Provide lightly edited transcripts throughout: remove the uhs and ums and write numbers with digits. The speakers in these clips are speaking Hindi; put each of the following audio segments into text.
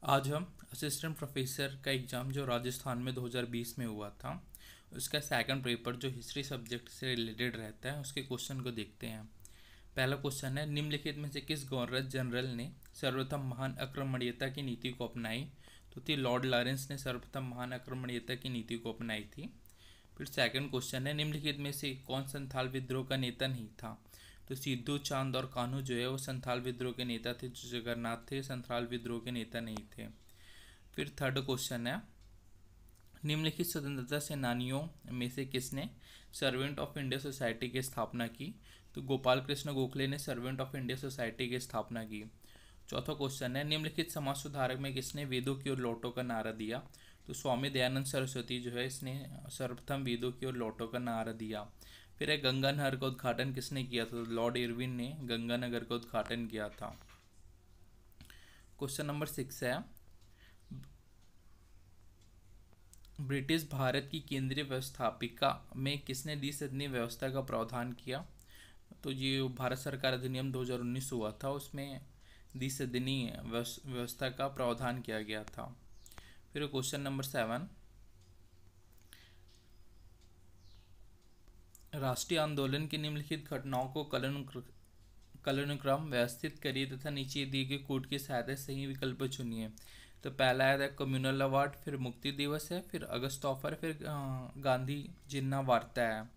आज हम असिस्टेंट प्रोफेसर का एग्ज़ाम जो राजस्थान में 2020 में हुआ था उसका सेकंड पेपर जो हिस्ट्री सब्जेक्ट से रिलेटेड रहता है उसके क्वेश्चन को देखते हैं। पहला क्वेश्चन है, निम्नलिखित में से किस गवर्नर जनरल ने सर्वप्रथम महान आक्रमणीयता की नीति को अपनाई? तो थी लॉर्ड लॉरेंस ने सर्वप्रथम महान आक्रमणीयता की नीति को अपनाई थी। फिर सेकंड क्वेश्चन है, निम्नलिखित में से कौन संथाल विद्रोह का नेता नहीं था? तो सिद्धू, चांद और कान्हू जो है वो संथाल विद्रोह के नेता थे। जो जगन्नाथ थे संथाल विद्रोह के नेता नहीं थे। फिर थर्ड क्वेश्चन है, निम्नलिखित स्वतंत्रता सेनानियों में से किसने सर्वेंट ऑफ इंडिया सोसाइटी की स्थापना की? तो गोपाल कृष्ण गोखले ने सर्वेंट ऑफ इंडिया सोसाइटी की स्थापना की। चौथा क्वेश्चन है, निम्नलिखित समाज सुधारक में किसने वेदों की ओर लौटो का नारा दिया? तो स्वामी दयानंद सरस्वती जो है इसने सर्वप्रथम वेदों की ओर लौटो का नारा दिया। फिर है, गंगा नहर का उद्घाटन किसने किया था? तो लॉर्ड इरविन ने गंगा नगर का उद्घाटन किया था। क्वेश्चन नंबर 6 है, ब्रिटिश भारत की केंद्रीय व्यवस्थापिका में किसने द्विसदनीय व्यवस्था का प्रावधान किया? तो ये भारत सरकार अधिनियम 2019 हुआ था, उसमें द्विसदनीय व्यवस्था का प्रावधान किया गया था। फिर क्वेश्चन नंबर 7, राष्ट्रीय आंदोलन की निम्नलिखित घटनाओं को कालानुक्रम व्यवस्थित करिए तथा नीचे दिए गए कोड की सहायता से सही विकल्प चुनिए। तो पहला है कम्युनल अवार्ड, फिर मुक्ति दिवस है, फिर अगस्त ऑफर, फिर गांधी जिन्ना वार्ता है।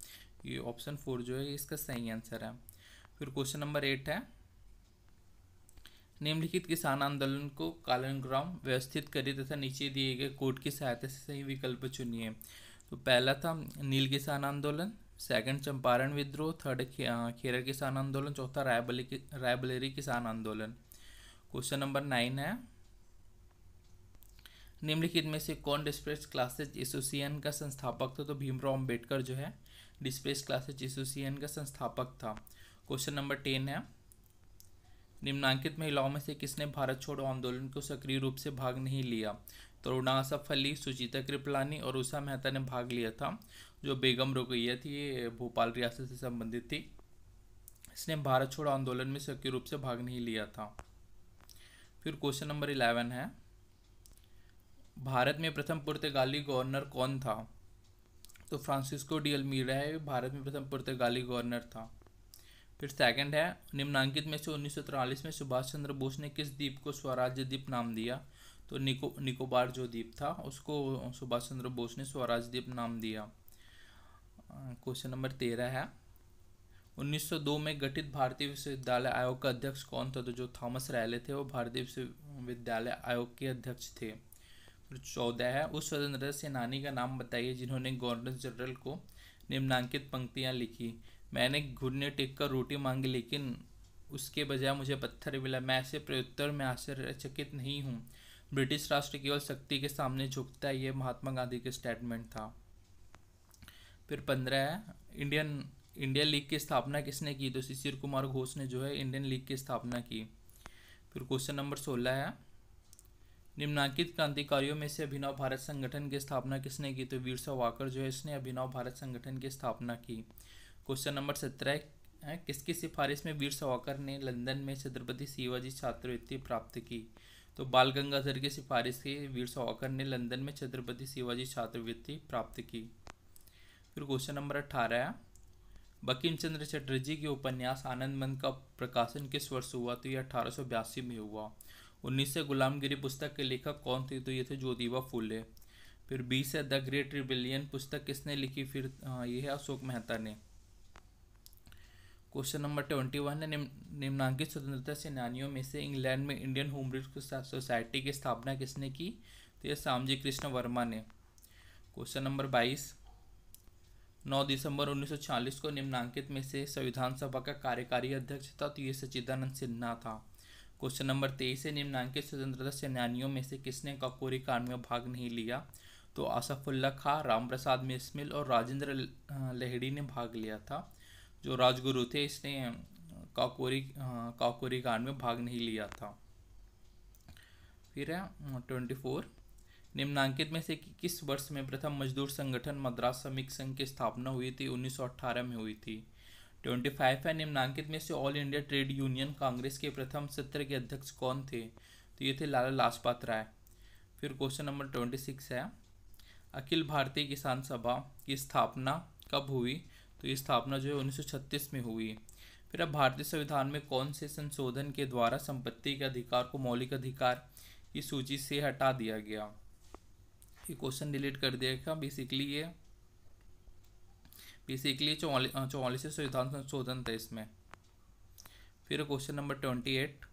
ये ऑप्शन 4 जो है इसका सही आंसर है। फिर क्वेश्चन नंबर 8 है, निम्नलिखित किसान आंदोलन को कालानुक्रम व्यवस्थित करिए तथा नीचे दिए गए कोड की सहायता से सही विकल्प चुनिए। तो पहला था नील किसान आंदोलन, सेकंड चंपारण विद्रोह, थर्ड खेरा किसान आंदोलन, चौथा रायबरेली किसान आंदोलन। क्वेश्चन नंबर 9 है, निम्नलिखित में से कौन डिस्प्रेस क्लासेज एसोसिएशन का संस्थापक था? तो भीमराव अंबेडकर जो है डिस्प्रेस क्लासेज एसोसिएशन का संस्थापक था। क्वेश्चन नंबर 10 है, निम्नांकित महिलाओं में से किसने भारत छोड़ो आंदोलन को सक्रिय रूप से भाग नहीं लिया? तो रुणा आसफ अली, सुचिता कृपलानी और उषा मेहता ने भाग लिया था। जो बेगम रोकैया थी ये भोपाल रियासत से संबंधित थी, इसने भारत छोड़ो आंदोलन में सक्रिय रूप से भाग नहीं लिया था। फिर क्वेश्चन नंबर 11 है, भारत में प्रथम पुर्तगाली गवर्नर कौन था? तो फ्रांसिस्को डी अल्मीरा है भारत में प्रथम पुर्तगाली गवर्नर था। फिर सेकंड है, निम्नांकित में से 1943 में सुभाष चंद्र बोस ने किस द्वीप को स्वराज्य द्वीप नाम दिया? तो निकोबार जो द्वीप था उसको सुभाष चंद्र बोस ने स्वराज द्वीप नाम दिया। क्वेश्चन नंबर 13 है, 1902 में गठित भारतीय विश्वविद्यालय आयोग का अध्यक्ष कौन था? तो जो थॉमस रैले थे वो भारतीय विश्वविद्यालय आयोग के अध्यक्ष थे। फिर 14 है, उस स्वतंत्रता सेनानी का नाम बताइए जिन्होंने गवर्नर जनरल को निम्नांकित पंक्तियां लिखी। मैंने घुटने टेक कर रोटी मांगी लेकिन उसके बजाय मुझे पत्थर मिला। मैं ऐसे प्रत्युत्तर में आश्चर्यचकित नहीं हूँ। ब्रिटिश राष्ट्र केवल शक्ति के सामने झुकता है, ये महात्मा गांधी का स्टेटमेंट था। फिर 15 है, इंडियन लीग की स्थापना किसने की? तो शिशिर कुमार घोष ने जो है इंडियन लीग की स्थापना की। फिर क्वेश्चन नंबर 16 है, निम्नांकित क्रांतिकारियों में से अभिनव भारत संगठन की स्थापना किसने की? तो वीर सावरकर जो है इसने अभिनव भारत संगठन की स्थापना की। क्वेश्चन नंबर 17 है, किसकी सिफारिश में वीर सावरकर ने लंदन में छत्रपति शिवाजी छात्रवृत्ति प्राप्त की? तो बाल गंगाधर की सिफारिश से वीर सावरकर ने लंदन में छत्रपति शिवाजी छात्रवृत्ति प्राप्त की। फिर क्वेश्चन नंबर 18 है, बंकिम चंद्र चटर्जी के उपन्यास आनंद मंद का प्रकाशन किस वर्ष हुआ? तो यह 1882 में हुआ। 19 से गुलामगिरी पुस्तक के लेखक कौन थे? तो ये थे ज्योतिबा फूले। फिर 20 है, द ग्रेट रिबिलियन पुस्तक किसने लिखी? फिर ये है अशोक मेहता ने। क्वेश्चन नंबर 21 है, निम्नांकित स्वतंत्रता सेनानियों में से इंग्लैंड में इंडियन होम रूल सोसाइटी की स्थापना किसने की? तो यह श्यामजी कृष्ण वर्मा ने। क्वेश्चन नंबर 22, 9 दिसंबर 1940 को निम्नांकित में से संविधान सभा का कार्यकारी अध्यक्ष था? तो ये सच्चिदानंद सिन्हा था। क्वेश्चन नंबर 23 है, निम्नांकित स्वतंत्रता सेनानियों में से किसने काकोरी कांड में भाग नहीं लिया? तो आसफुल्ला खां, राम प्रसाद बिस्मिल और राजेंद्र लहड़ी ने भाग लिया था। जो राजगुरु थे इसने काकोरी कांड में भाग नहीं लिया था। फिर है 24, निम्नांकित में से किस वर्ष में प्रथम मजदूर संगठन मद्रास श्रमिक संघ की स्थापना हुई थी? 1918 में हुई थी। 25 है, निम्नांकित में से all India trade union Congress के प्रथम सत्र के अध्यक्ष कौन थे? तो ये थे लाला लाजपत राय। फिर क्वेश्चन नंबर 26 है, अखिल भारतीय किसान सभा की स्थापना कब हुई? तो ये स्थापना जो है 1936 में हुई। फिर अब भारतीय संविधान में कौन से संशोधन के द्वारा संपत्ति के अधिकार को मौलिक अधिकार की सूची से हटा दिया गया? ये क्वेश्चन डिलीट कर दिया गया। बेसिकली 44 संविधान संशोधन था इसमें। फिर क्वेश्चन नंबर 28,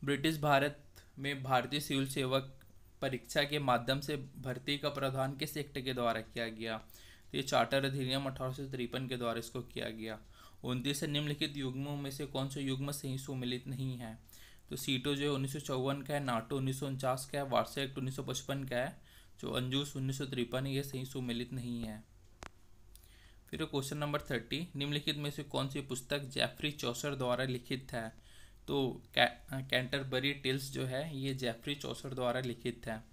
ब्रिटिश भारत में भारतीय सिविल सेवक परीक्षा के माध्यम से भर्ती का प्रावधान किस एक्ट के द्वारा किया गया? तो ये चार्टर अधिनियम 1853 के द्वारा इसको किया गया। 29 निम्नलिखित युग्मों में से कौन सा युग्म सही सुमेलित नहीं है? तो सीटो जो है 1954 का है, नाटो 1949 का है, वार्सा एक्ट 1955 का है, जो अंजुस 1953 है, ये सही सुमेलित नहीं है। फिर क्वेश्चन नंबर 30, निम्नलिखित में से कौन सी पुस्तक जेफरी चौसर द्वारा लिखित है? तो कैंटरबरी टेल्स जो है ये जेफरी चौसर द्वारा लिखित है।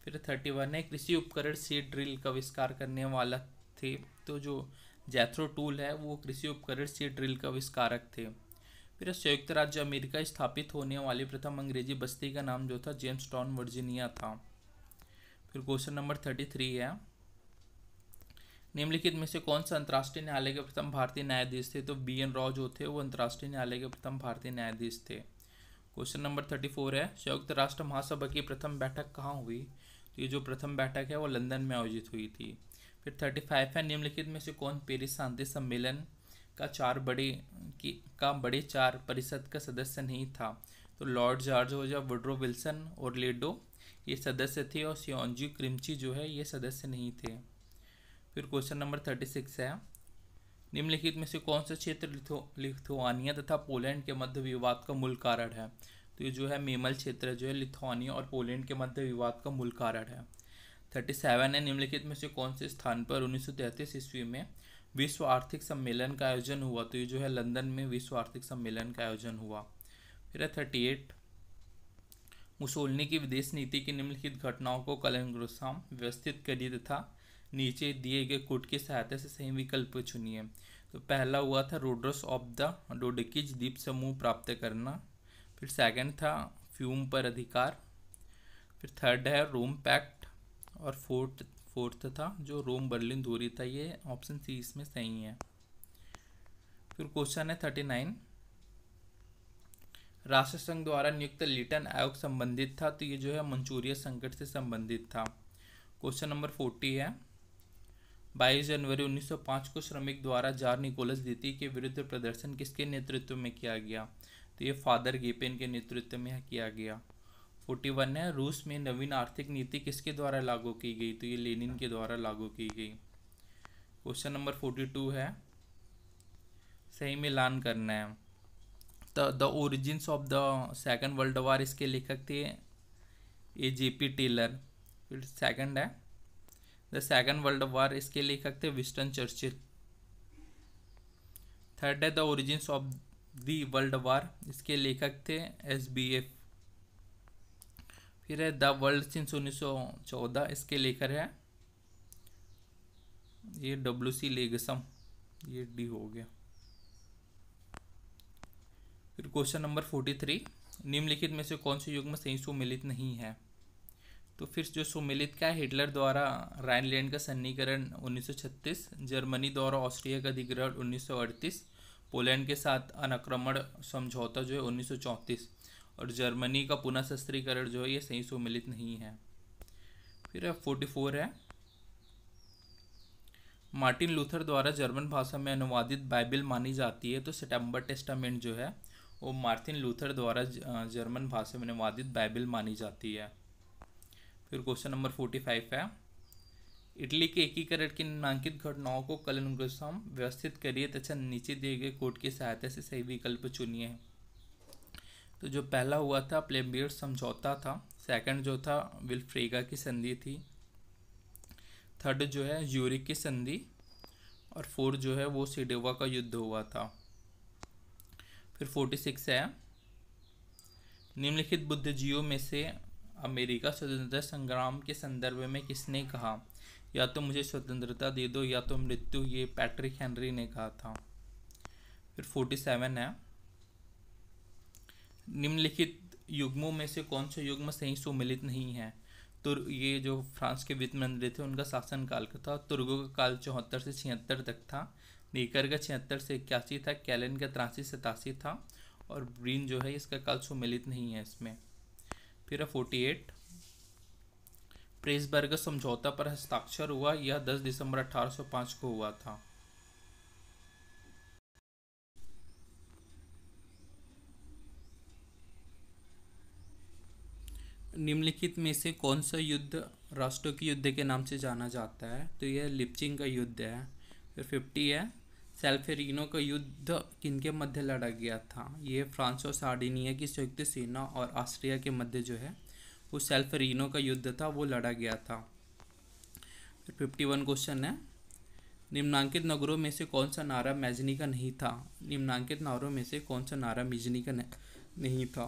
फिर 31 है, कृषि उपकरण सीड ड्रिल का आविष्कार करने वाला थे? तो जो जैथरो टूल है वो कृषि उपकरण सीड ड्रिल का आविष्कारक थे। फिर संयुक्त राज्य अमेरिका स्थापित होने वाली प्रथम अंग्रेजी बस्ती का नाम जो था जेम्स टाउन वर्जीनिया था। फिर क्वेश्चन नंबर 33 है, निम्नलिखित में से कौन सा अंतर्राष्ट्रीय न्यायालय के प्रथम भारतीय न्यायाधीश थे? तो बी एन राव जो थे वो अंतर्राष्ट्रीय न्यायालय के प्रथम भारतीय न्यायाधीश थे। क्वेश्चन नंबर 34 है, संयुक्त राष्ट्र महासभा की प्रथम बैठक कहाँ हुई? तो ये जो प्रथम बैठक है वो लंदन में आयोजित हुई थी। फिर 35 है, निम्नलिखित में से कौन पेरिस शांति सम्मेलन का बड़े चार परिषद का सदस्य नहीं था? तो लॉर्ड जॉर्ज हो या वुड्रो विल्सन और लेडो ये सदस्य थे, और सियोंजी क्रिमची जो है ये सदस्य नहीं थे। फिर क्वेश्चन नंबर 36 है, निम्नलिखित में से कौन सा क्षेत्र लिथुआनिया तथा पोलैंड के मध्य विवाद का मूल कारण है? तो ये जो है मेमल क्षेत्र जो है लिथुआनिया और पोलैंड के मध्य विवाद का मूल कारण है। 37 है, निम्नलिखित में से कौन से स्थान पर 1933 ईस्वी में विश्व आर्थिक सम्मेलन का आयोजन हुआ? तो ये जो है लंदन में विश्व आर्थिक सम्मेलन का आयोजन हुआ। फिर 38, मुसोलिनी की विदेश नीति की निम्नलिखित घटनाओं को कलंग्रोसाम व्यवस्थित करिए तथा नीचे दिए गए कोड की सहायता से सही विकल्प चुनिए। तो पहला हुआ था रोड्रोस ऑफ द डोडिकीज द्वीप समूह प्राप्त करना। फिर सेकंड था फ्यूम पर अधिकार। फिर थर्ड है रोम पैक्ट, और फोर्थ था जो रोम बर्लिन दूरी था। ये ऑप्शन सी इसमें सही है। फिर क्वेश्चन है 39, राष्ट्रसंघ द्वारा नियुक्त लिटन आयोग संबंधित था? तो ये जो है मंचूरिया संकट से संबंधित था। क्वेश्चन नंबर 40 है, 22 जनवरी 1905 को श्रमिक द्वारा जार निकोलस द्वितीय के विरुद्ध प्रदर्शन किसके नेतृत्व में किया गया? तो ये फादर गेपेन के नेतृत्व में किया गया। 41 है, रूस में नवीन आर्थिक नीति किसके द्वारा लागू की गई? तो ये लेनिन के द्वारा लागू की गई। क्वेश्चन नंबर 42 है, सही मिलान करना है। The origins of the second world war इसके लेखक थे AJP टेलर। फिर सेकंड है, द सेकंड वर्ल्ड वॉर इसके लेखक थे विंस्टन चर्चिल। थर्ड है, the origins of the world war इसके लेखक थे SBF। फिर है द वर्ल्ड सिंस 1914 इसके लेखक है ये WC लेगसम। ये डी हो गया। फिर क्वेश्चन नंबर 43, निम्नलिखित में से कौन से युग्म सही सुमेलित नहीं है? तो फिर जो सुमेलित का है, हिटलर द्वारा राइनलैंड का सन्निकरण 1936, जर्मनी द्वारा ऑस्ट्रिया का अधिग्रहण 1938, पोलैंड के साथ अनाक्रमण समझौता जो है 1934, और जर्मनी का पुनः शस्त्रीकरण जो है ये सही सुमेलित नहीं है। फिर 44 है, मार्टिन लूथर द्वारा जर्मन भाषा में अनुवादित बाइबल मानी जाती है? तो सितंबर टेस्टामेंट जो है वो मार्टिन लूथर द्वारा जर्मन भाषा में अनुवादित बाइबल मानी जाती है। फिर क्वेश्चन नंबर 45 है, इटली के एकीकरण की निम्नांकित घटनाओं को कलंग्रोसाम व्यवस्थित करिए तथा नीचे दिए गए कोड की सहायता से सही विकल्प चुनिए। तो जो पहला हुआ था प्लेबियट समझौता था, सेकंड जो था विल्फ्रेगा की संधि थी, थर्ड जो है ज्यूरिक की संधि, और फोर्थ जो है वो सिडेवा का युद्ध हुआ था। फिर 46 है, निम्नलिखित बुद्धिजीवियों में से अमेरिका स्वतंत्रता संग्राम के संदर्भ में किसने कहा या तो मुझे स्वतंत्रता दे दो या तो मृत्यु? ये पैट्रिक हेनरी ने कहा था। फिर 47 है, निम्नलिखित युग्मों में से कौन सा युग्म सही सुमेलित नहीं है? तो ये जो फ्रांस के वित्त मंत्री थे उनका शासन काल का था। तुर्गो का काल 74 से 76 तक था, नेकर का 76 से 81 था, कैलन का 83 से 87 था, और ब्रीन जो है इसका काल सुमेलित नहीं है इसमें। फिर 48, प्रेसबर्ग समझौता पर हस्ताक्षर हुआ, यह 10 दिसंबर 1805 को हुआ था। निम्नलिखित में से कौन सा युद्ध राष्ट्रों के युद्ध के नाम से जाना जाता है? तो यह लिप्चिंग का युद्ध है। फिर 50 है, सेल्फेरिनो का युद्ध किनके मध्य लड़ा गया था? ये फ्रांस और सार्डिनिया की संयुक्त सेना और ऑस्ट्रिया के मध्य जो है वो सेल्फेरिनो का युद्ध था, वो लड़ा गया था। फिर 51 क्वेश्चन है, निम्नांकित नगरों में से कौन सा नारा मैजनी का नहीं था? निम्नांकित नगरों में से कौन सा नारा मैजनी का नहीं था?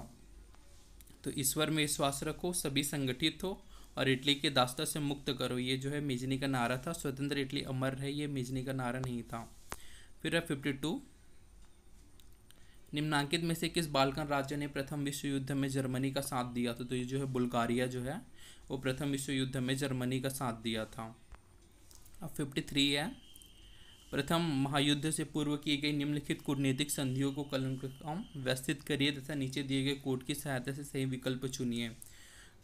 तो ईश्वर में विश्वास रखो, सभी संगठित हो और इटली के दास्ता से मुक्त करो, ये जो है मैजनी का नारा था। स्वतंत्र इटली अमर रहे, ये मैजनी का नारा नहीं था। फिर है 52, निम्नांकित में से किस बाल्कन राज्य ने प्रथम विश्व युद्ध में जर्मनी का साथ दिया था? तो ये जो है बुल्गारिया जो है वो प्रथम विश्व युद्ध में जर्मनी का साथ दिया था। अब 53 है, प्रथम महायुद्ध से पूर्व की गई निम्नलिखित कूटनीतिक संधियों को क्रमशः व्यवस्थित करिए तथा नीचे दिए गए कोड की सहायता से सही विकल्प चुनिए।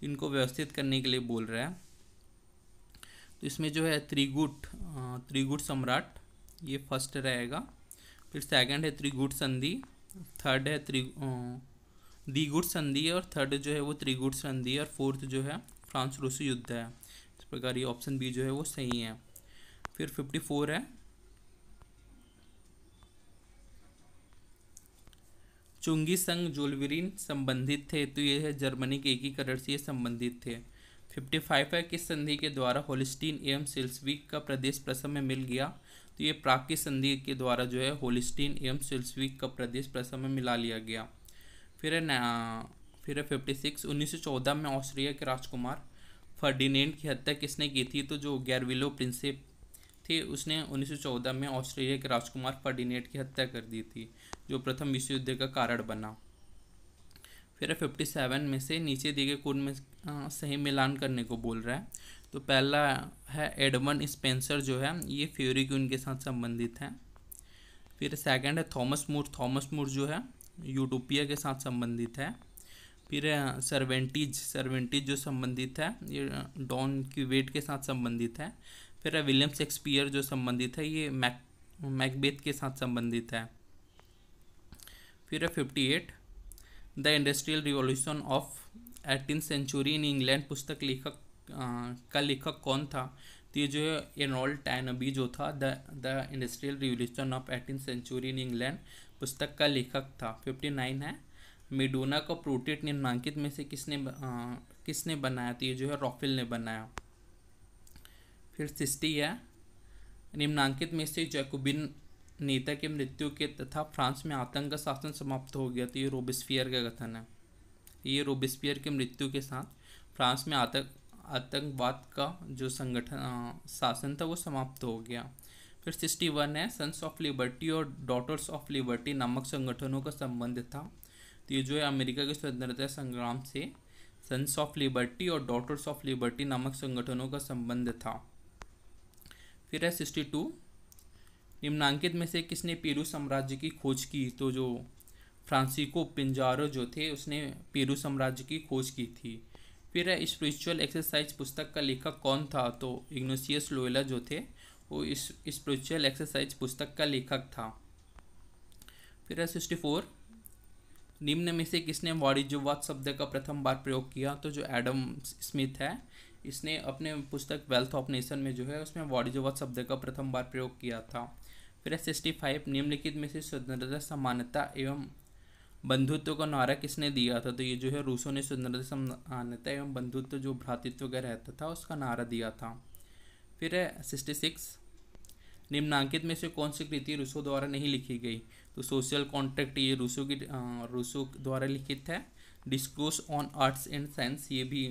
इनको व्यवस्थित करने के लिए बोल रहा है। तो इसमें जो है त्रिगुट सम्राट, ये फर्स्ट रहेगा। फिर सेकंड है त्रिगुट संधि, थर्ड है द्विगुट संधि, और थर्ड जो है वो त्रिगुट संधि, और फोर्थ जो है फ्रांस रूस युद्ध है। इस प्रकार ये ऑप्शन बी जो है वो सही है। फिर 54 है, चुंगी संग जोल्वेरिन संबंधित थे, तो ये है जर्मनी के एकीकरण से ये संबंधित थे। 55 है, किस संधि के द्वारा होलिस्टीन एवं सिल्सविक का प्रदेश प्रसव में मिल गया? तो ये प्राग की संधि के द्वारा जो है होलिस्टीन एवं सिल्सविक का प्रदेश प्रसव में मिला लिया गया। फिर है 56, 1914 में ऑस्ट्रिया के राजकुमार फर्डिनेंड की हत्या किसने की थी? तो जो गैरविलो प्रिंसेप थे उसने 1914 में ऑस्ट्रेलिया के राजकुमार फर्डिनेंड की हत्या कर दी थी, जो प्रथम विश्व युद्ध का कारण बना। फिर 57 में से नीचे दिए गए कोड में सही मिलान करने को बोल रहा है। तो पहला है एडमंड स्पेंसर जो है ये फ्यूरी क्वीन के साथ संबंधित है। फिर सेकंड है थॉमस मूर जो है यूटोपिया के साथ संबंधित है। फिर सर्वेंटीज जो संबंधित है ये डॉन क्यूवेट के साथ संबंधित है। फिर विलियम शेक्सपियर जो संबंधित है ये मैकबेथ के साथ संबंधित है। फिर 58, the industrial revolution of 18th century in England पुस्तक का लेखक कौन था? तो ये जो है एर्नोल्ड टैनबी जो था the industrial revolution of 18th century in England पुस्तक का लेखक था। 59 है, मेडोना का प्रोटेट निम्नांकित में से किसने बनाया? तो ये जो है रॉफेल ने बनाया। फिर 60 है, निम्नांकित में से जैकोबिन नेता के मृत्यु के तथा फ्रांस में आतंक का शासन समाप्त हो गया। तो ये रोबेस्पियर का कथन है। ये रोबेस्पियर के मृत्यु के साथ फ्रांस में आतंकवाद का जो संगठन शासन था वो समाप्त हो गया। फिर 61 है, सन्स ऑफ लिबर्टी और डॉटर्स ऑफ लिबर्टी नामक संगठनों का संबंध था। तो ये जो है अमेरिका के स्वतंत्रता संग्राम से सन्स ऑफ लिबर्टी और डॉटर्स ऑफ लिबर्टी नामक संगठनों का संबंध था। फिर है 62, निम्नांकित में से किसने पेरू साम्राज्य की खोज की? तो जो फ्रांसिस्को पिंजारो जो थे उसने पेरू साम्राज्य की खोज की थी। फिर है स्पिरिचुअल एक्सरसाइज पुस्तक का लेखक कौन था? तो इग्नाशियस लोयोला जो थे वो इस स्पिरिचुअल एक्सरसाइज पुस्तक का लेखक था। फिर है 64, निम्न में से किसने वाणिज्यवाद शब्द का प्रथम बार प्रयोग किया? तो जो एडम स्मिथ है इसने अपने पुस्तक वेल्थ ऑफ नेशन में जो है उसमें वाणिज्यवाद शब्द का प्रथम बार प्रयोग किया था। फिर 65, निम्नलिखित में से स्वतंत्रता समानता एवं बंधुत्व का नारा किसने दिया था? तो ये जो है रूसों ने स्वतंत्रता समानता एवं बंधुत्व जो भ्रातृत्व का रहता था उसका नारा दिया था। फिर है 66, निम्नांकित में से कौन सी कृति रूसों द्वारा नहीं लिखी गई? तो सोशल कॉन्ट्रैक्ट ये रूसों द्वारा लिखित है। Discourse on arts and science ये भी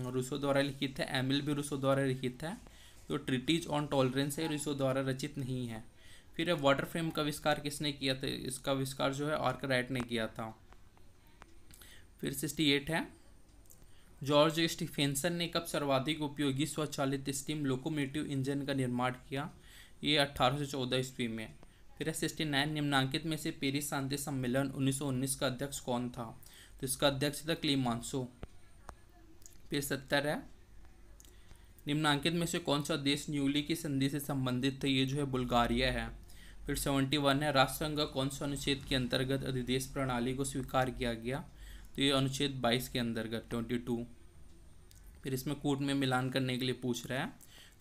रूसों द्वारा लिखित है। एमिल भी रूसों द्वारा लिखित है। तो ट्रीटीज ऑन टॉलरेंस है रूसों द्वारा रचित नहीं है। फिर वाटर फ्रेम का आविष्कार किसने किया था? इसका आविष्कार जो है आर्कराइट ने किया था। फिर 68 है, जॉर्ज स्टीफेंसन ने कब सर्वाधिक उपयोगी स्वचालित स्टीम लोकोमोटिव इंजन का निर्माण किया? ये 1814 ईस्वी में। फिर है 69, निम्नांकित में से पेरिस शांति सम्मेलन 1919 का अध्यक्ष कौन था? तो इसका अध्यक्ष था क्लीमांसो। फिर 70 है, निम्नांकित में से कौन सा देश न्यूली की संधि से संबंधित था? ये जो है बुल्गारिया है। फिर 71 है, राष्ट्रसंघ का कौन सा अनुच्छेद के अंतर्गत अधिदेश प्रणाली को स्वीकार किया गया? तो ये अनुच्छेद 22 के अंतर्गत 22। फिर इसमें कूट में मिलान करने के लिए पूछ रहा है।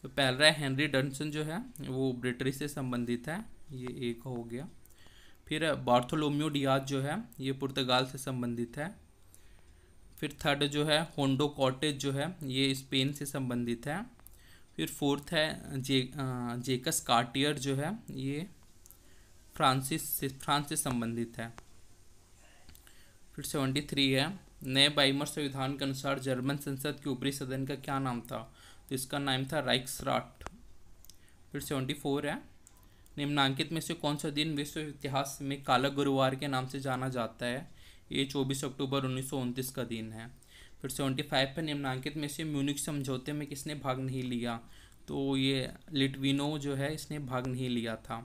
तो पहला है हेनरी डनसन जो है वो ब्रिटरी से संबंधित है, ये एक हो गया। फिर बार्थोलोम्यू डियाज जो है ये पुर्तगाल से संबंधित है। फिर थर्ड जो है होंडो कॉटेज जो है ये स्पेन से संबंधित है। फिर फोर्थ है जेकस कार्टियर जो है ये फ्रांस से संबंधित है। फिर 73 है, नए बाइमर संविधान के अनुसार जर्मन संसद के ऊपरी सदन का क्या नाम था? तो इसका नाम था राइक्सराट। फिर 74 है, निम्नांकित में से कौन सा दिन विश्व इतिहास में काला गुरुवार के नाम से जाना जाता है? ये 24 अक्टूबर 1929 का दिन है। फिर 75 पर निम्नांकित में से म्यूनिख समझौते में किसने भाग नहीं लिया? तो ये लिटविनो जो है इसने भाग नहीं लिया था।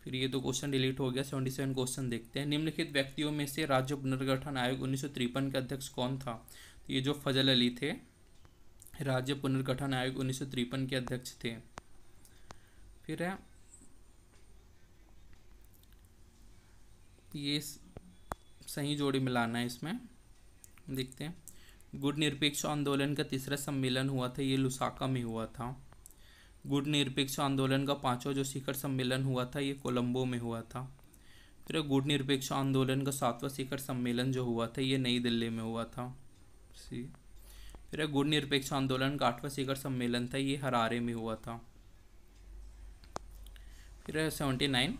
फिर ये दो क्वेश्चन डिलीट हो गया। 77 क्वेश्चन देखते हैं। निम्नलिखित व्यक्तियों में से राज्य पुनर्गठन आयोग 1953 के अध्यक्ष कौन था? तो ये जो फजल अली थे, राज्य पुनर्गठन आयोग 1953 के अध्यक्ष थे। फिर है ये सही जोड़ी मिलाना है, इसमें देखते हैं। गुट निरपेक्ष आंदोलन का तीसरा सम्मेलन हुआ था, ये लुसाका में हुआ था। गुट निरपेक्ष आंदोलन का 5वां जो शिखर सम्मेलन हुआ था ये कोलंबो में हुआ था। फिर गुट निरपेक्ष आंदोलन का 7वां शिखर सम्मेलन जो हुआ था ये नई दिल्ली में हुआ था। फिर गुट निरपेक्ष आंदोलन का 8वां शिखर सम्मेलन था ये हरारे में हुआ था। फिर 79,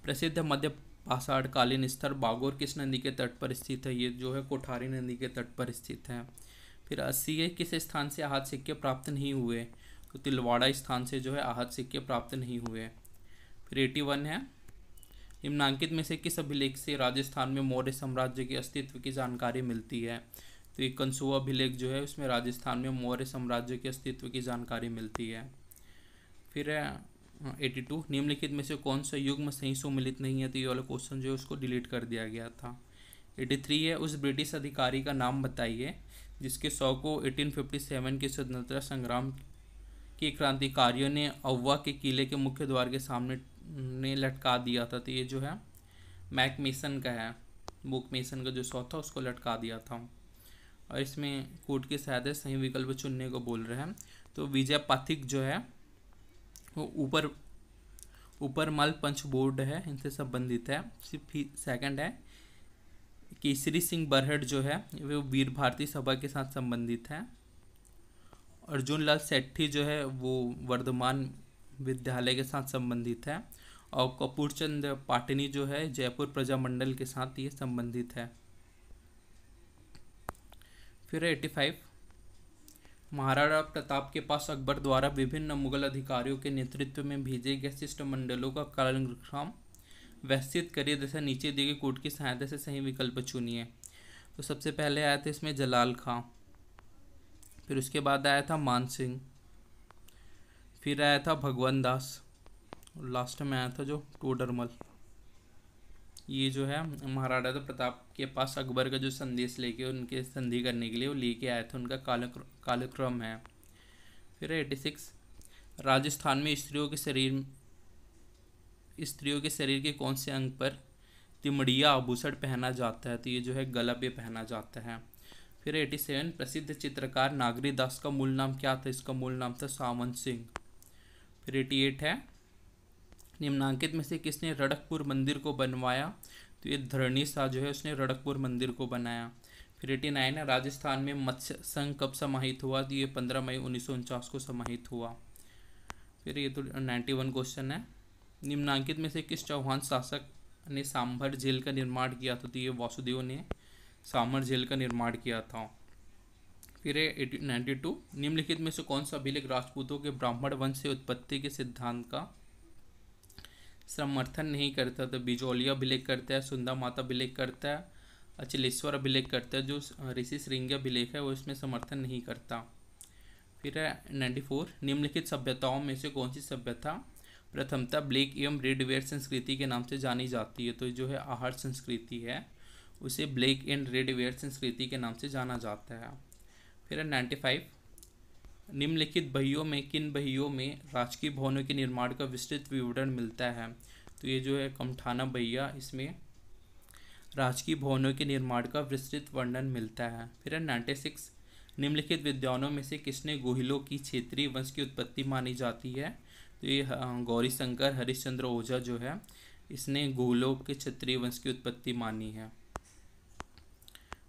प्रसिद्ध मध्य पाषाणकालीन स्तर बागोर किस नदी के तट पर स्थित है? ये जो है कोठारी नदी के तट पर स्थित है। फिर 80 है, किस स्थान से आहत सिक्के प्राप्त नहीं हुए? तो तिलवाड़ा स्थान से जो है आहत सिक्के प्राप्त नहीं हुए। फिर 81 है, निम्नांकित में से किस अभिलेख से राजस्थान में मौर्य साम्राज्य के अस्तित्व की जानकारी मिलती है? तो एक कंसुआ अभिलेख जो है उसमें राजस्थान में मौर्य साम्राज्य के अस्तित्व की जानकारी मिलती है। फिर 82, निम्नलिखित में से कौन सा युग्म सही सुमिलित नहीं है? तो ये वाला क्वेश्चन जो है उसको डिलीट कर दिया गया था। 83 है, उस ब्रिटिश अधिकारी का नाम बताइए जिसके 100 को 1857 के स्वतंत्रता संग्राम के क्रांतिकारियों ने अव्वा के किले के मुख्य द्वार के सामने लटका दिया था। तो ये जो है मैक मेसन का है, बुक मेसन का जो 100 था उसको लटका दिया था। और इसमें कोर्ट की सहायता से सही विकल्प चुनने को बोल रहे हैं। तो विजय पाथिक जो है वो ऊपर मल पंच बोर्ड है इनसे संबंधित है। सेकंड है, केसरी सिंह बरहट जो है वो वीर भारती सभा के साथ संबंधित है। अर्जुन लाल सेठी जो है वो वर्धमान विद्यालय के साथ संबंधित है। और कपूर चंद पाटनी जो है जयपुर प्रजामंडल के साथ ये संबंधित है। फिर 85, महाराणा प्रताप के पास अकबर द्वारा विभिन्न मुगल अधिकारियों के नेतृत्व में भेजे गए शिष्टमंडलों का कालक्रम व्यवस्थित करिए तथा नीचे दिए गए कोड की सहायता से सही विकल्प चुनिए। तो सबसे पहले आया था इसमें जलाल खां, फिर उसके बाद आया था मान सिंह, फिर आया था भगवान दास, और लास्ट में आया था जो टोडरमल। ये जो है महाराणा प्रताप के पास अकबर का जो संदेश लेके उनके संधि करने के लिए वो लेके आया था, उनका कालक्रम है। फिर 86, राजस्थान में स्त्रियों के शरीर के कौन से अंग पर तिमड़िया आभूषण पहना जाता है? तो ये जो है गला पे पहना जाता है। फिर 87, प्रसिद्ध चित्रकार नागरी दास का मूल नाम क्या था? इसका मूल नाम था सावंत सिंह। फिर 88 है, निम्नांकित में से किसने रड़कपुर मंदिर को बनवाया? तो ये धरणी शाह जो है उसने रड़कपुर मंदिर को बनाया। फिर 89 है, राजस्थान में मत्स्य संघ कब समाहित हुआ? तो ये 15 मई 1949 को समाहित हुआ। फिर ये तो 91 क्वेश्चन है, निम्नांकित में से किस चौहान शासक ने सांभर झील का निर्माण किया था? तो ये वासुदेव ने सांभर झील का निर्माण किया था। फिर 92, निम्नलिखित में से कौन सा अभिलेख राजपूतों के ब्राह्मण वंश से उत्पत्ति के सिद्धांत का समर्थन नहीं करता? तो बिजौलिया अभिलेख करता है, सुंदा माता अभिलेख करता है, अचलेश्वर अभिलेख करता है, जो ऋषि श्रृंगी अभिलेख है वो इसमें समर्थन नहीं करता। फिर है 94, निम्नलिखित सभ्यताओं में से कौन सी सभ्यता प्रथमतः ब्लैक एवं रेड वेयर संस्कृति के नाम से जानी जाती है? तो जो है आहार संस्कृति है उसे ब्लैक एंड रेड वेयर संस्कृति के नाम से जाना जाता है। फिर है 95, निम्नलिखित बहियों में किन बहियों में राजकीय भवनों के निर्माण का विस्तृत विवरण मिलता है? तो ये जो है कमठाना बहिया, इसमें राजकीय भवनों के निर्माण का विस्तृत वर्णन मिलता है। फिर है 96, निम्नलिखित विद्वानों में से किसने गोहिलों की क्षेत्रीय वंश की उत्पत्ति मानी जाती है? तो ये गौरी शंकर हरिश्चंद्र ओझा जो है इसने गोहिलों के क्षत्रिय वंश की उत्पत्ति मानी है।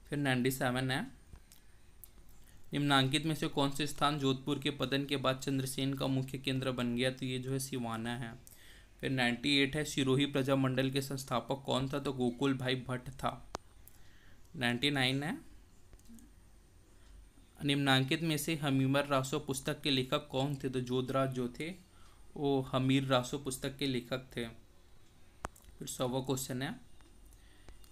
फिर 97 है, निम्नांकित में से कौन से स्थान जोधपुर के पतन के बाद चंद्रसेन का मुख्य केंद्र बन गया? तो ये जो है सिवाना है। फिर 98 है, सिरोही प्रजामंडल के संस्थापक कौन था? तो गोकुल भाई भट्ट था। 99 है, निम्नांकित में से हमीर रासो पुस्तक के लेखक कौन थे? तो जोधराज जो थे वो हमीर रासो पुस्तक के लेखक थे। फिर 100वां क्वेश्चन है,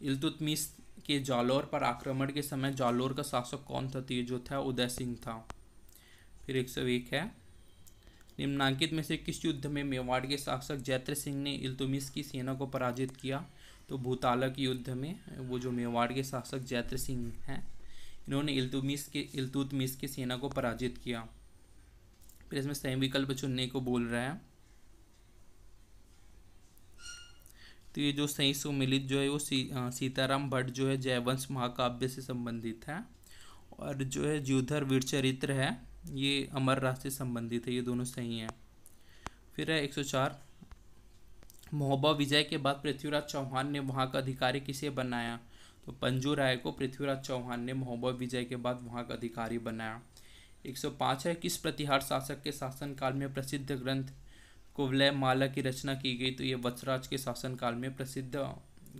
इल्तुतमिश के जालौर पर आक्रमण के समय जालौर का शासक कौन था? तो ये जो था उदय सिंह था। फिर 101 है, निम्नांकित में से किस युद्ध में मेवाड़ के शासक जैत्र सिंह ने इल्तुतमिश की सेना को पराजित किया? तो भूताला के युद्ध में वो जो मेवाड़ के शासक जैत्र सिंह हैं इन्होंने इल्तुतमिश की सेना को पराजित किया। फिर इसमें सही विकल्प चुनने को बोल रहा है। तो ये जो सही सुमिलित जो है वो सीताराम भट्ट जो है जयवंश महाकाव्य से संबंधित है, और जो है ज्योधर वीरचरित्र है ये अमर राज से संबंधित है। ये दोनों सही हैं। फिर है 104, महोबा विजय के बाद पृथ्वीराज चौहान ने वहाँ का अधिकारी किसे बनाया? तो पंजू राय को पृथ्वीराज चौहान ने महोबा विजय के बाद वहाँ का अधिकारी बनाया। 105 है, किस प्रतिहार शासक के शासनकाल में प्रसिद्ध ग्रंथ कुवलय माला की रचना की गई? तो ये वत्सराज के शासनकाल में प्रसिद्ध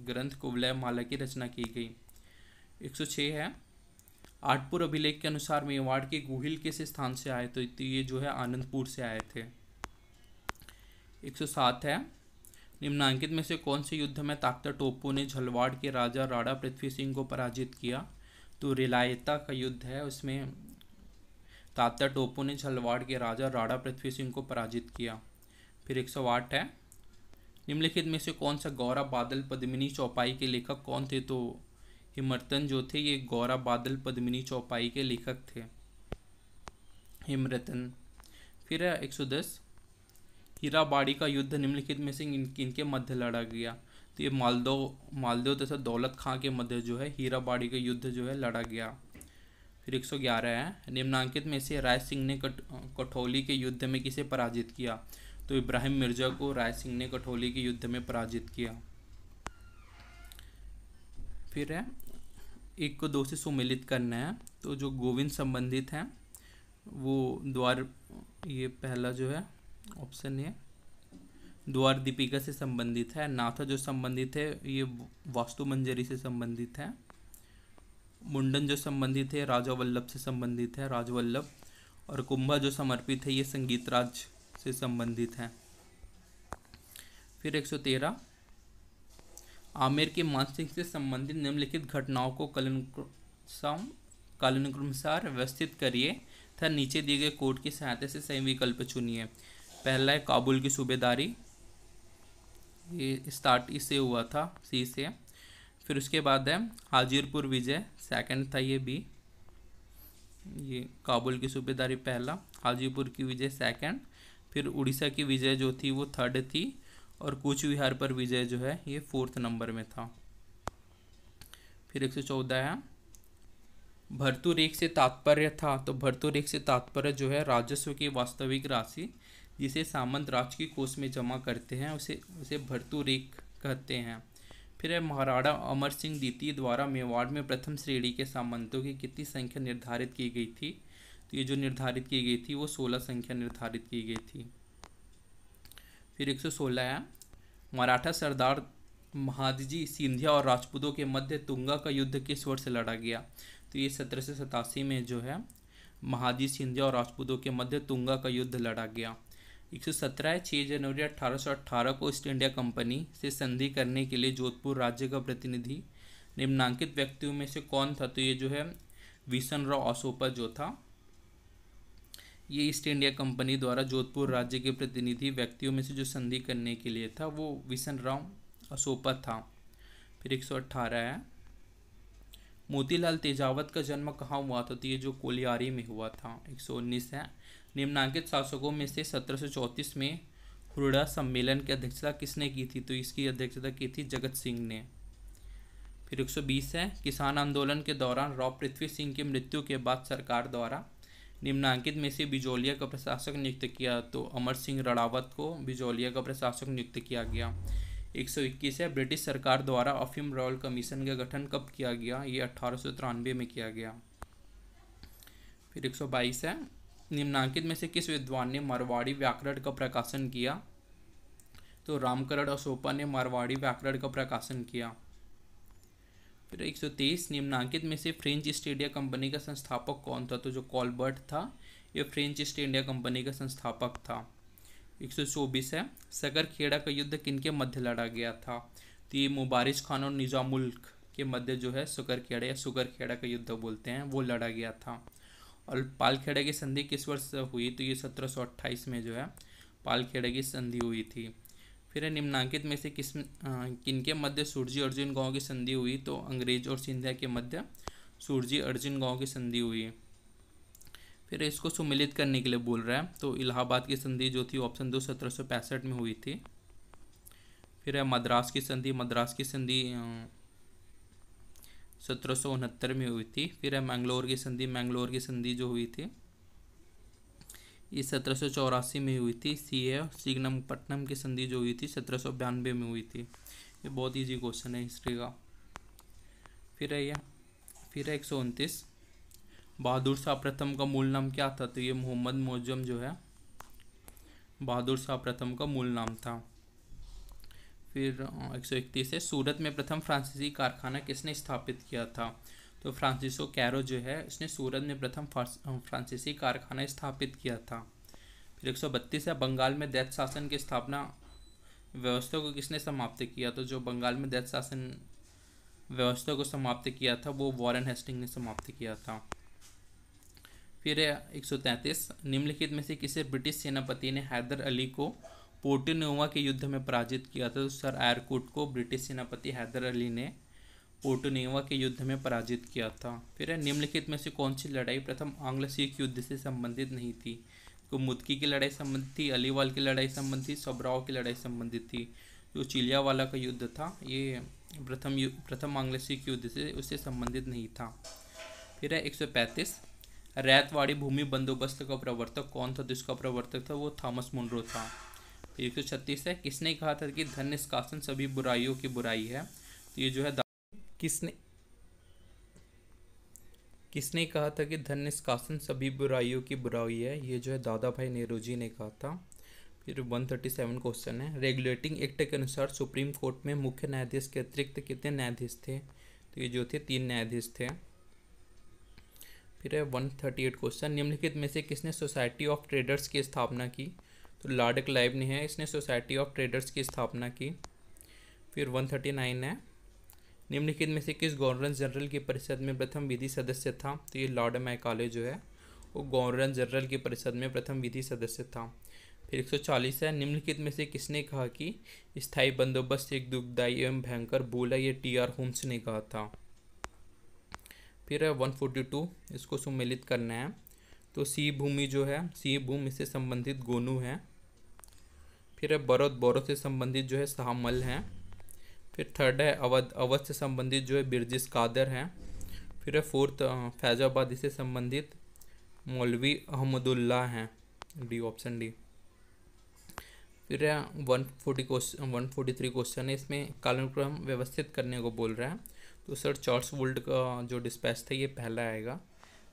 ग्रंथ कुवलय माला की रचना की गई। 106 है, आठपुर अभिलेख के अनुसार मेवाड़ के गोहिल किस स्थान से आए? तो ये जो है आनंदपुर से आए थे। 107 है, निम्नांकित में से कौन से युद्ध में तात्या टोपो ने झलवाड़ के राजा राणा पृथ्वी सिंह को पराजित किया? तो रिलायता का युद्ध है, उसमें तात्या टोपो ने झलवाड़ के राजा राणा पृथ्वी सिंह को पराजित किया। फिर 108 है, निम्नलिखित में से कौन सा गौरा बादल पद्मिनी चौपाई के लेखक कौन थे? तो हिमरतन जो थे ये गौरा बादल पद्मिनी चौपाई के लेखक थे, हिमरतन। फिर है 110, हीराबाड़ी का युद्ध निम्नलिखित में से किनके मध्य लड़ा गया? तो ये मालदेव तथा दौलत खां के मध्य जो है हीराबाड़ी का युद्ध जो है लड़ा गया। फिर 111 है, निम्नांकित में से राय सिंह ने कठौली के युद्ध में किसे पराजित किया? तो इब्राहिम मिर्जा को राय सिंह ने कठौली के युद्ध में पराजित किया। फिर है 1 को 2 से सुमेलित करना है। तो जो गोविंद संबंधित हैं वो द्वार, ये पहला जो है ऑप्शन है द्वार दीपिका से संबंधित है। नाथा जो संबंधित है ये वास्तु मंजरी से संबंधित है। मुंडन जो संबंधित है राजा वल्लभ से संबंधित है, राजवल्लभ। और कुंभा जो समर्पित है ये संगीत राज से संबंधित है। फिर 113, आमेर के मानसिंह से संबंधित निम्नलिखित घटनाओं को कालानुक्रमानुसार व्यवस्थित करिए तथा नीचे दिए गए कोड की सहायता से सही विकल्प चुनिए। पहला है काबुल की सूबेदारी, ये स्टार्ट इससे हुआ था, सी से। फिर उसके बाद है हाजिरपुर विजय, सेकंड था ये बी। ये काबुल की सूबेदारी पहला, हाजीपुर की विजय सेकंड, फिर उड़ीसा की विजय जो थी वो थर्ड थी, और कूच विहार पर विजय जो है ये 4th नंबर में था। फिर 114 है, भर्तुरेख से तात्पर्य था। तो भर्तुरेख से तात्पर्य जो है राजस्व की वास्तविक राशि जिसे सामंत राज की कोष में जमा करते हैं उसे भर्तुरेख कहते हैं। फिर है महाराणा अमर सिंह द्वितीय द्वारा मेवाड़ में प्रथम श्रेणी के सामंतों की कितनी संख्या निर्धारित की गई थी? तो ये जो निर्धारित की गई थी वो 16 संख्या निर्धारित की गई थी। फिर 116 है, मराठा सरदार महादजी सिंधिया और राजपूतों के मध्य तुंगा का युद्ध किस वर्ष लड़ा गया? तो ये 1787 में जो है महादजी सिंधिया और राजपूतों के मध्य तुंगा का युद्ध लड़ा गया। 117 है, 6 जनवरी 1818 को ईस्ट इंडिया कंपनी से संधि करने के लिए जोधपुर राज्य का प्रतिनिधि निम्नांकित व्यक्तियों में से कौन था? तो ये जो है विसनराव अशोका जो था, ये ईस्ट इंडिया कंपनी द्वारा जोधपुर राज्य के प्रतिनिधि व्यक्तियों में से जो संधि करने के लिए था वो विसनराव अशोका था। फिर 118 है, मोतीलाल तेजावत का जन्म कहाँ हुआ था? तो ये जो कोलियारी में हुआ था। 119 है, निम्नांकित शासकों में से 1734 में हुरडा सम्मेलन की अध्यक्षता किसने की थी? तो इसकी अध्यक्षता की थी जगत सिंह ने। फिर 120 है, किसान आंदोलन के दौरान राव पृथ्वी सिंह की मृत्यु के बाद सरकार द्वारा निम्नांकित में से बिजौलिया का प्रशासक नियुक्त किया? तो अमर सिंह रणावत को बिजौलिया का प्रशासक नियुक्त किया गया। 121 है, ब्रिटिश सरकार द्वारा अफीम रॉयल कमीशन का गठन कब किया गया? ये 1893 में किया गया। फिर 122 है, निम्नांकित में से किस विद्वान ने मारवाड़ी व्याकरण का प्रकाशन किया? तो रामकरण अशोका ने मारवाड़ी व्याकरण का प्रकाशन किया। फिर 123, निम्नांकित में से फ्रेंच ईस्ट इंडिया कंपनी का संस्थापक कौन था? तो जो कॉलबर्ट था ये फ्रेंच ईस्ट इंडिया कंपनी का संस्थापक था। 124 है, सकरखेड़ा का युद्ध किनके मध्य लड़ा गया था? तो ये मुबारिज खान और निजामुल्क के मध्य जो है सकरखेड़ा या सुगरखेड़ा का युद्ध बोलते हैं वो लड़ा गया था। और पालखेड़ा की संधि किस वर्ष हुई? तो ये 1728 में जो है पालखेड़ा की संधि हुई थी। फिर निम्नांकित में से किनके मध्य सुरजी अर्जुन गांव की संधि हुई? तो अंग्रेज और सिंधिया के मध्य सुरजी अर्जुन गांव की संधि हुई। फिर इसको सुमिलित करने के लिए बोल रहा है, तो इलाहाबाद की संधि जो थी ऑप्शन 2 1765 में हुई थी। फिर है मद्रास की संधि, मद्रास की संधि 1769 में हुई थी। फिर है मैंगलोर की संधि, मैंगलोर की संधि जो हुई थी ये 1784 में हुई थी। सी है श्रीरंगपट्टनम की संधि जो हुई थी 1792 में हुई थी। ये बहुत इजी क्वेश्चन है हिस्ट्री का। फिर है 129, बहादुर शाह प्रथम का मूल नाम क्या था? तो ये मोहम्मद मोअज्जम जो है बहादुर शाह प्रथम का मूल नाम था। फिर 131 है, सूरत में प्रथम फ्रांसीसी कारखाना किसने स्थापित किया था? तो फ्रांसिसो कैरो जो है इसने सूरत में प्रथम फ्रांसीसी कारखाना स्थापित किया था। फिर 132 है, बंगाल में दैत्य शासन की स्थापना व्यवस्था को किसने समाप्त किया? तो जो बंगाल में दैत्य शासन व्यवस्था को समाप्त किया था वो वॉरेन हेस्टिंग ने समाप्त किया था। फिर है 133, निम्नलिखित में से किसे ब्रिटिश सेनापति ने हैदर अली को पोर्टोनोवा के युद्ध में पराजित किया था? तो सर एयरकूट को ब्रिटिश सेनापति हैदर अली ने पोर्टोनोवा के युद्ध में पराजित किया था। फिर है निम्नलिखित में से कौन सी लड़ाई प्रथम आंग्ल सिख युद्ध से संबंधित नहीं थी? तो मुदकी की लड़ाई संबंधित थी, अलीवाल की लड़ाई संबंधित थी, सबराव की लड़ाई संबंधित थी। जो चिलियावाला का युद्ध था ये प्रथम आंग्ल सिख युद्ध से उससे संबंधित नहीं था। फिर है 135, रैतवाड़ी भूमि बंदोबस्त का प्रवर्तक कौन था? तो इसका प्रवर्तक था वो थॉमस मुनरो था। फिर 136 है, किसने कहा था कि धन निष्कासन सभी बुराइयों की बुराई है? तो ये जो है किसने कहा था कि धन निष्कासन सभी बुराइयों की बुराई है? ये जो है दादा भाई नेहरू ने कहा था। फिर 137 क्वेश्चन है, रेगुलेटिंग एक्ट के अनुसार सुप्रीम कोर्ट में मुख्य न्यायाधीश के अतिरिक्त कितने न्यायाधीश थे? तो ये जो थे 3 न्यायाधीश थे। फिर है 138 क्वेश्चन, निम्नलिखित में से किसने सोसाइटी ऑफ ट्रेडर्स की स्थापना की? तो लॉर्ड क्लाइव ने है इसने सोसाइटी ऑफ ट्रेडर्स की स्थापना की। फिर 139 है, निम्नलिखित में से किस गवर्नर जनरल की परिषद में प्रथम विधि सदस्य था? तो ये लॉर्ड मैकाले जो है वो गवर्नर जनरल की परिषद में प्रथम विधि सदस्य था। फिर 140 है, निम्नलिखित में से किसने कहा कि स्थायी बंदोबस्त एक दुखदायी एवं भयंकर भूल है? ये टी.आर. होम्स ने कहा था। फिर है 142, इसको सुमेलित करना है। तो सी भूमि जो है सी भूमि से संबंधित गोनू है। फिर है बोरो से संबंधित जो है शाहमल है। फिर थर्ड है अवध से संबंधित जो है बिरजिस कादर हैं। फिर है फोर्थ फैजाबादी से संबंधित मौलवी अहमदुल्ला हैं, डी ऑप्शन डी। फिर है 143 क्वेश्चन है, इसमें कालानुक्रम व्यवस्थित करने को बोल रहा है। तो सर चार्ल्स वुल्ड का जो डिस्पैच था ये पहला आएगा,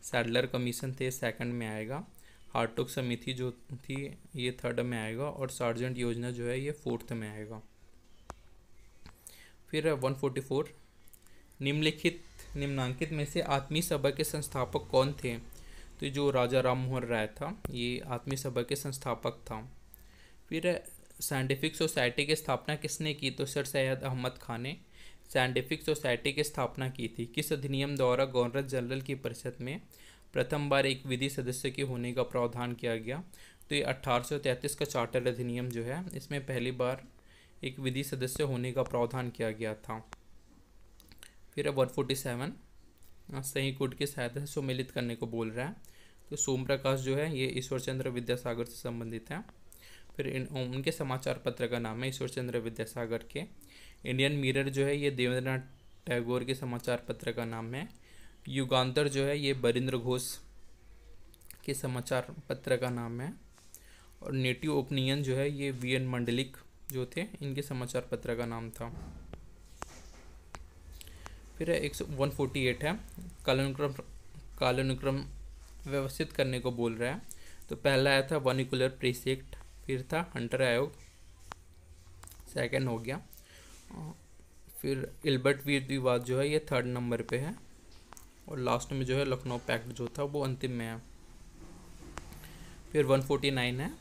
सैडलर कमीशन थे सेकंड में आएगा, हार्टोग समिति जो थी ये थर्ड में आएगा और सार्जेंट योजना जो है ये फोर्थ में आएगा। फिर 144, निम्नांकित में से आत्मीय सभा के संस्थापक कौन थे? तो जो राजा राम मोहन राय था ये आत्मीय सभा के संस्थापक था। फिर साइंटिफिक सोसाइटी की स्थापना किसने की? तो सर सैयद अहमद खान ने साइंटिफिक सोसाइटी की स्थापना की थी? किस अधिनियम द्वारा गवर्नर जनरल की परिषद में प्रथम बार एक विधि सदस्य के होने का प्रावधान किया गया? तो ये 1833 का चार्टर अधिनियम जो है, इसमें पहली बार एक विधि सदस्य होने का प्रावधान किया गया था। फिर 147 सही कूट की सहायता से सुमेलित करने को बोल रहा है। तो सोम प्रकाश जो है ये ईश्वर चंद्र विद्यासागर से संबंधित है। फिर उनके समाचार पत्र का नाम है ईश्वर चंद्र विद्यासागर के। इंडियन मिरर जो है ये देवेंद्रनाथ टैगोर के समाचार पत्र का नाम है। युगांतर जो है ये बरिंद्र घोष के समाचार पत्र का नाम है। और नेटिव ओपिनियन जो है ये वीएन मंडलिक जो थे, इनके समाचार पत्र का नाम था। फिर 148 है, कालानुक्रम व्यवस्थित करने को बोल रहा है। तो पहला आया था वर्निकुलर प्रेस एक्ट, फिर था हंटर आयोग, सेकंड हो गया। फिर इल्बर्ट विवाद जो है ये 3rd नंबर पे है। और लास्ट में जो है लखनऊ पैक्ट जो था वो अंतिम में है। फिर 149 है,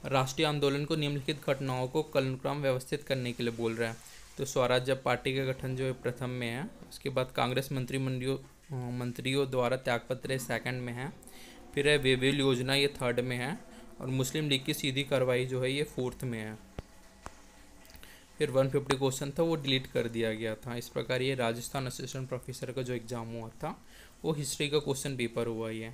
राष्ट्रीय आंदोलन को निम्नलिखित घटनाओं को कालानुक्रम व्यवस्थित करने के लिए बोल रहा है। तो स्वराज्य पार्टी का गठन जो है प्रथम में है। उसके बाद कांग्रेस मंत्रियों द्वारा त्यागपत्र 2nd में है। फिर है वेवेल योजना, ये 3rd में है। और मुस्लिम लीग की सीधी कार्रवाई जो है ये 4th में है। फिर 150 क्वेश्चन था वो डिलीट कर दिया गया था। इस प्रकार ये राजस्थान असिस्टेंट प्रोफेसर का जो एग्ज़ाम हुआ था वो हिस्ट्री का क्वेश्चन पेपर हुआ ये।